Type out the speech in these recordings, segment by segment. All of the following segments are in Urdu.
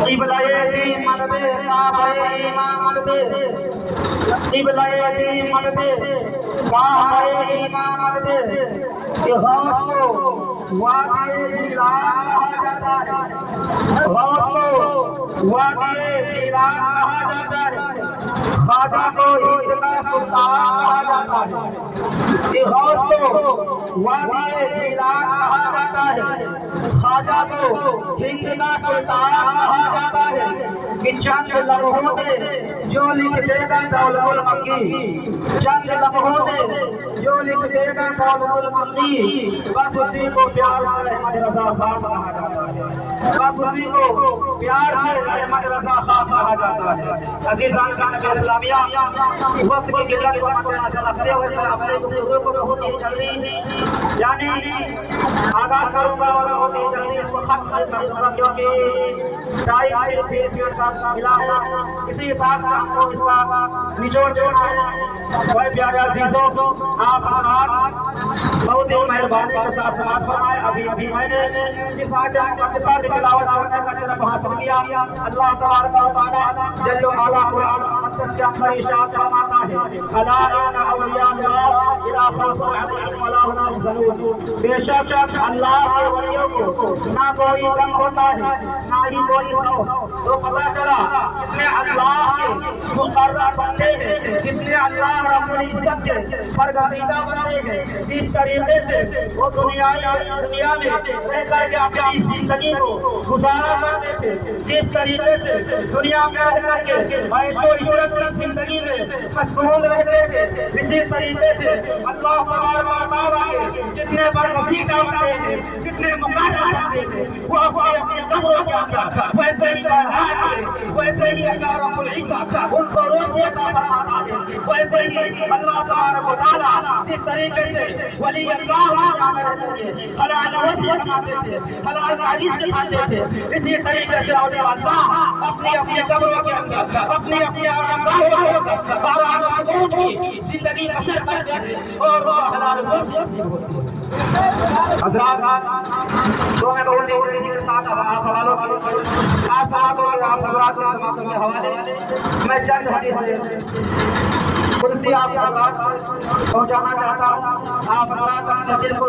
قبلہ دی مدد کعبہ ایمان مدد قبلہ دی مدد کعبہ ایمان مدد کہ غوث کو وادی جیلان کہا جاتا ہے، غوث کو وادی جیلان کہا جاتا ہے، خواجہ کو اتنا سلطان کہا جاتا ہے کہ غوث کو وادی جیلان کہا جاتا ہے، خواجہ کو اتنا سلطان کہا جاتا ہے کہ چند لمحوں میں جو لکھ دے گا دولت المکی، چند لمحوں میں جو لکھ دے گا دولت المکی، بس اسی کو پیار سے احمد رضا خان کہا جاتا ہے، بس اسی کو پیار سے احمد رضا خان کہا جاتا ہے۔ عزیزان کا نبی اسلامیہ، وقت کی قلت کو مد نظر رکھتے ہوئے میں اپنے گفتگو کو بہت ہی جلدی یعنی آغاز کروں گا اور بہت ہی جلدی اس کو ختم کروں گا، کیونکہ ٹائم صرف 20 منٹ کا ملا ہے، اسی حساب سے ہم کو اس کا نچوڑ جوڑنا ہے۔ کوئی پیارے عزیزوں، آپ حضرات بہت ہی مہربانی کے ساتھ سماعت فرمائے۔ ابھی میں نے جس آیت کا قصہ تلاوت کرنے کا شرف حاصل کیا، اللہ تبارک و تعالی جل و علا قرآن مقدس کے اندر ارشاد فرماتا ہے، الا ان اولیاء اللہ لا خوف علیہم ولا هم يحزنون، بے شک اللہ کے ولیوں کو نہ کوئی غم ہوتا ہے نہ ہی کوئی خوف۔ تو پتہ چلا جتنے اللہ کے مقرر بندے ہیں، جتنے اللہ رب العزت کے برگزیدہ بندے ہیں، اس طریقے سے وہ دنیا میں رہ کر کے اپنی زندگی کو گزارا کرتے تھے، جس طریقے سے دنیا میں رہ کر کے عیش و عشرت کی زندگی میں مشغول رہتے تھے، اسی طریقے سے اللہ تبارک و تعالیٰ کے جتنے برگزیدہ بندے ہیں، جتنے مقرر بندے ہیں، وہ اپنے اپنے قبروں کے اندر ویسے ہی ویسے ہی اللہ رب العزت ان کو روزی عطا فرماتا ہے، ویسے ہی اللہ تبارک و تعالیٰ اس طریقے سے ولی اللہ حلال روزی کماتے تھے، حلال رزق کھاتے تھے، اسی طریقے سے اولیاء اللہ اپنی اپنی قبروں کے اندر اپنی اپنی آرامگاہوں کے اندر کی زندگی بسر کرتے تھے اور وہ حلال روزی ہوتی ہے۔ حضرات تو میں بہت ہی کے ساتھ آپ حضرات کے حوالے میں چند حدیث قدسی آپ کے پاس پہنچانا چاہتا ہوں۔ آپ حضرات اپنے دل کو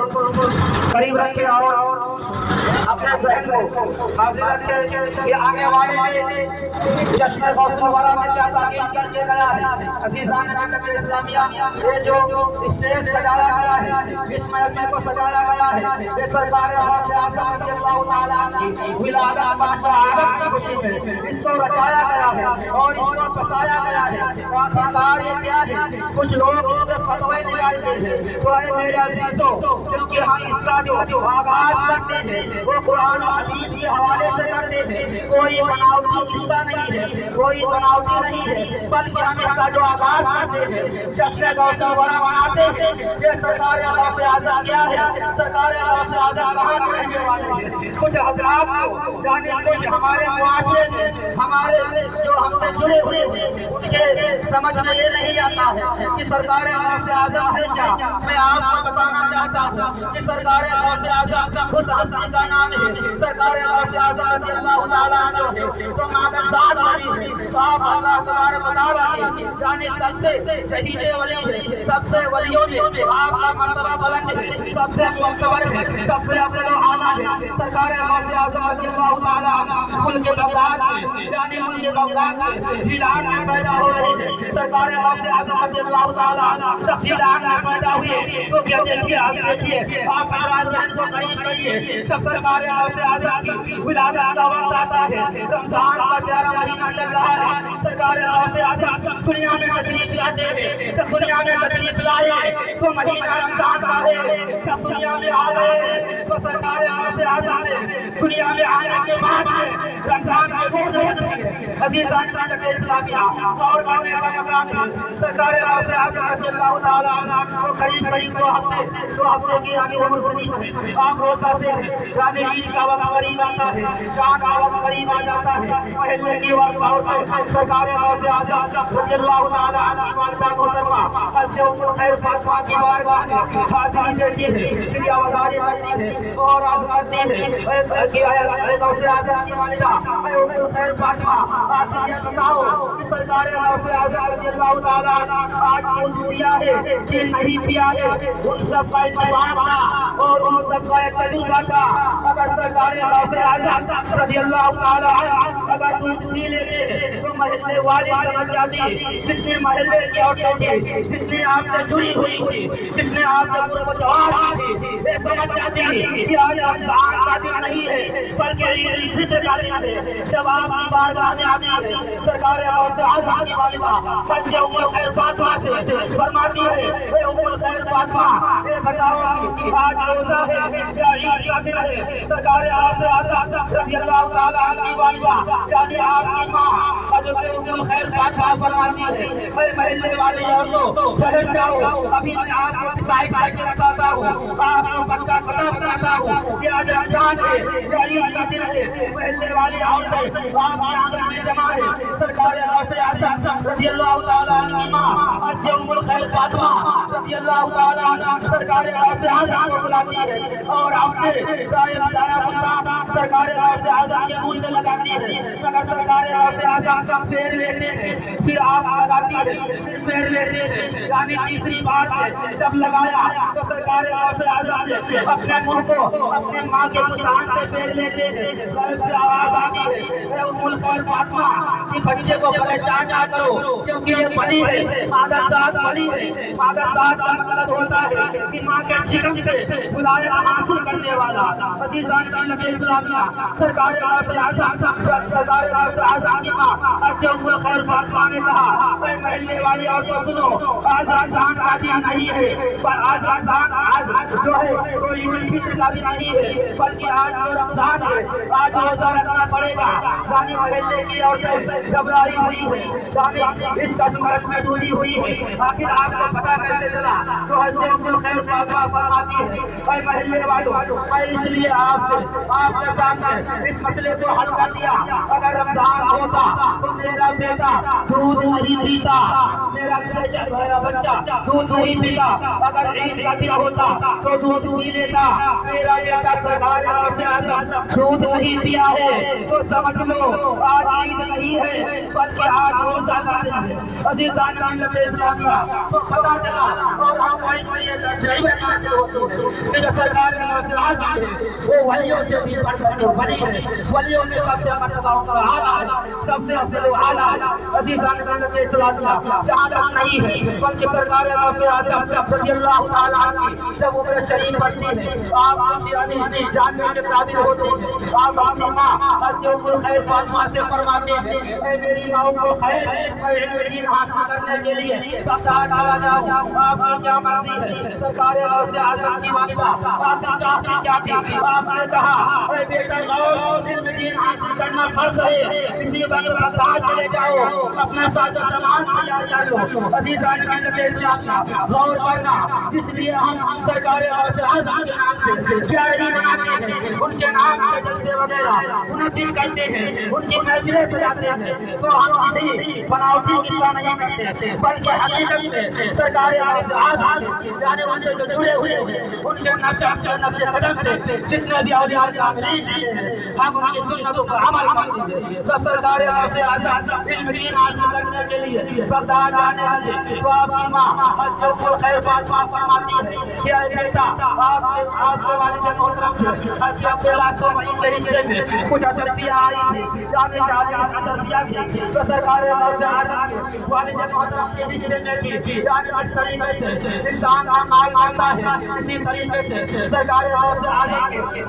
قریب رکھیں اور اپنے ذہن کو حاضر رکھیں کہ آنے والے جشن غوث الورا میں کیا تعمیر کر کے گیا ہے۔ عزیزان نبی اسلامیہ، یہ جو اسٹیج سجایا گیا ہے، اس محفل کو سجایا گیا ہے، یہ سرکار غوث اعظم رضی اللہ تعالیٰ کی ولادت با شہادت کی خوشی میں اس کو رچایا گیا ہے اور اس کو پسایا گیا ہے۔ آخرکار یہ کیا ہے، کچھ لوگ اس سے فتوے نکالتے ہیں، تو اے میرے عزیزوں، کیونکہ ہم اس کا جو آغاز کرتے ہیں وہ قرآن و حدیث کے حوالے سے کرتے ہیں، کوئی بناوٹی قصہ نہیں ہے، کوئی بناوٹی نہیں ہے، بلکہ ہم اس کا جو آغاز کرتے ہیں جشن غوث الورا مناتے ہیں۔ یہ سرکار غوث اعظم کیا ہے، سرکار غوث اعظم کہاں کے رہنے والے ہیں؟ کچھ حضرات کو یعنی کچھ ہمارے معاشرے میں ہمارے جو ہم سے جڑے ہوئے ہیں ان کے سمجھ میں یہ نہیں آتا ہے کہ سرکار غوث اعظم ہے کیا۔ میں آپ کو بتانا چاہتا ہوں کہ سرکار غوث اعظم خود ہستی کا نام ہے، سرکار غوث اعظم رضی اللہ تعالیٰ عنہ ہے تو مادر ذات والی ہے، تو آپ اللہ تبارک و تعالیٰ کی یعنی سب سے شہید ولی ہے، سب سے ولیوں میں آپ کا مرتبہ بلند ہے، سب سے معتبر ہے، سب سے افضل و اعلیٰ ہے۔ سرکار غوث اعظم رضی اللہ تعالیٰ عنہ ملک بغداد میں یعنی ملک بغداد میں جیلان میں پیدا ہو رہے ہیں۔ سرکار غوث اعظم رضی اللہ تعالیٰ عنہ جیلان میں پیدا ہوئے تو کیا دیکھیے آپ ذہن کو قریب کریے، سب سرکار غوث اعظم کی ولادت کا وقت آتا ہے، رمضان کا پیارا مہینہ چل رہا ہے، سرکار غوث اعظم دنیا میں تشریف لاتے ہیں، جب دنیا میں تشریف لائے تو مہینہ رمضان کا ہے، جب دنیا میں آ گئے تو سرکار غوث اعظم نے دنیا میں آنے کے بعد رمضان کے روزے رکھے، عزیزان کا لگے اسلامیہ اور کرنے کا مقام ہے سرکار غوث اعظم رضی اللہ تعالیٰ عنہ قریب قریب 2 ہفتے کی امیر المؤمنین ہے آپ روزہ سے یعنی عید کا وقت قریب آتا ہے چاند کا وقت قریب آ جاتا ہے محلے کی وقت اور سرکار غوث اعظم رضی اللہ تعالیٰ عنہ والدہ محترمہ حضرت ام خیر فاطمہ کی بارگاہ میں حاضری دیتی ہے شکریہ گزاری کرتی ہے اور عرض کرتی ہے کہ اے غوث اعظم کی والدہ اے ام خیر فاطمہ آپ یہ بتاؤ کہ سرکار غوث اعظم رضی اللہ تعالیٰ عنہ آج دودھ پیا ہے کہ نہیں پیا ہے ان سب کا انتظام تھا اور ان سب کا ایک تجربہ تھا اگر سرکار غوث اعظم رضی اللہ تعالیٰ عنہ اگر دودھ پی لیتے تو محلے والی سمجھ جاتی جتنے محلے کی عورتیں تھی جتنے آپ سے جڑی ہوئی تھی جتنے آپ سے پرجواب تھی یہ سمجھ جاتی کہ آج رمضان کا دن نہیں ہے بلکہ عید الفطر کا دن ہے جب آپ کی بارگاہ میں آتی ہے سرکار غوث اعظم کی والدہ بچے ام خیر فاطمہ سے فرماتی ہے اے ام خیر فاطمہ یہ بتاؤ کہ آج روزہ ہے یا عید کا دن ہے سرکار غوث اعظم رضی اللہ تعالیٰ عنہ کی والدہ یعنی آپ کی ماں حضرت ام خیر فاطمہ فرماتی ہے اے محلے والے عورتوں ٹھہر جاؤ ابھی میں آپ کو ڈسائڈ کر کے بتاتا ہوں آپ کو پکا پتہ بتاتا ہوں کہ آج رمضان ہے یا عید کا دن ہے محلے والی عورتیں آپ کے آنگن میں جمع ہے سرکار غوث اعظم رضی اللہ تعالیٰ عنہ کی ماں حضرت ام خیر فاطمہ رضی اللہ تعالیٰ عنہ سرکار غوث اعظم کو بلاتی ہے اور اپنے دائیں بندہ سرکار غوث اعظم کے منہ سے لگاتی ہے اگر سرکار غوث اعظم کا پیر لیتے ہیں پھر آپ لگاتی ہے پھر پیر لیتے ہیں یعنی تیسری بار سے جب لگایا تو سرکار غوث اعظم نے اپنے منہ کو اپنے ماں کے کان سے پیر لیتے ہیں غیب سے آواز آتی ہے اے ام خیر فاطمہ کہ بچے کو پریشان نہ کرو کیونکہ یہ بلی ہے مادر ذات بلی ہے مادر ذات کا مطلب ہوتا ہے کہ ماں کے شکم سے ولایت حاصل کرنے والا عزیزان کا نبی اسلامیہ سرکار غوث اعظم کی ماں حضرت ام خیر فاطمہ نے کہا اے محلے والی عورتوں سنو آج رمضان کا دن نہیں ہے پر آج رمضان آج جو ہے وہ عید الفطر کا دن نہیں ہے بلکہ آج جو رمضان ہے آج روزہ رکھنا پڑے گا یعنی محلے کی عورتیں گھبرائی ہوئی ہے یعنی اس کشمکش میں ڈوبی ہوئی ہے آخر آپ کو پتہ کیسے چلا تو حضرت ام خیر فاطمہ فرماتی ہے اے محلے والوں میں اس لیے آپ کے سامنے اس مسئلے کو حل کر دیا اگر رمضان ہوتا تو میرا بیٹا دودھ نہیں پیتا میرا بچہ دودھ نہیں پیتا اگر عید کا دن ہوتا تو دودھ پی لیتا میرا بیٹا سرکار غوث اعظم دودھ نہیں پیا ہے تو سمجھ لو آج عید نہیں ہے بلکہ آج روزہ کا دن ہے عزیزان ملت اسلامیہ تو پتہ چلا اور ہم اس لیے تجربے کرتے ہوتے ہیں کہ جو سرکار غوث اعظم ہے وہ ولیوں سے بھی بڑھ کر کے ولی ہے ولیوں میں سب سے مرتبہ کا اعلیٰ ہے سب سے افضل اعلیٰ ہے عزیزان ملت اسلامیہ جہاں تک نہیں ہے بلکہ سرکار غوث اعظم رضی اللہ تعالیٰ عنہ جب عمر شریف بڑھتی ہے آپ یعنی جاننے کے قابل ہوتے ہیں آپ اپنی ماں حضرت ام خیر فاطمہ سے فرماتے ہیں اے میری ماں کو خیر میں علم دین حاصل کرنے کے لیے بغداد چلا جاؤں آپ کی کیا مرضی ہے سرکار غوث اعظم کی والدہ آپ چاہتی کیا تھی آپ نے کہا اے بیٹا علم دین حاصل کرنا فرض ہے اسی وقت بغداد چلے جاؤ اپنا ساجہ سامان تیار کر لو عزیزان ملت اسلامیہ غور کرنا اس لیے ہم سرکار غوث اعظم کے نام سے شاعری بناتے ہیں ان کے نام سے جلسے وغیرہ انہیں دن کرتے ہیں ان کی محفلیں سجاتے ہیں تو ہم کسی بناوٹی قصہ نہیں کرتے بلکہ حقیقت میں سرکار غوث اعظم یعنی ان سے جو جڑے ہوئے ہیں ان کے نقش قدم سے جتنے بھی اولیاء کاملین ہیں ہم ان کی سنتوں پر عمل کرتے ہیں تو سرکار غوث اعظم علم دین حاصل کرنے کے لیے بغداد جانے لگے تو آپ کی ماں حضرت ام خیر فاطمہ فرماتی ہے کہ اے بیٹا آپ کے والد محترم سے حضرت علاقوں میں کے حصے میں کچھ ادبیہ آئی تھی جانے ادبیہ تھی تو سرکار غوث اعظم والد محترم کے حصے میں تھی یعنی اس طریقے سے انسان کا مال مانتا ہے اسی طریقے سے سرکار غوث اعظم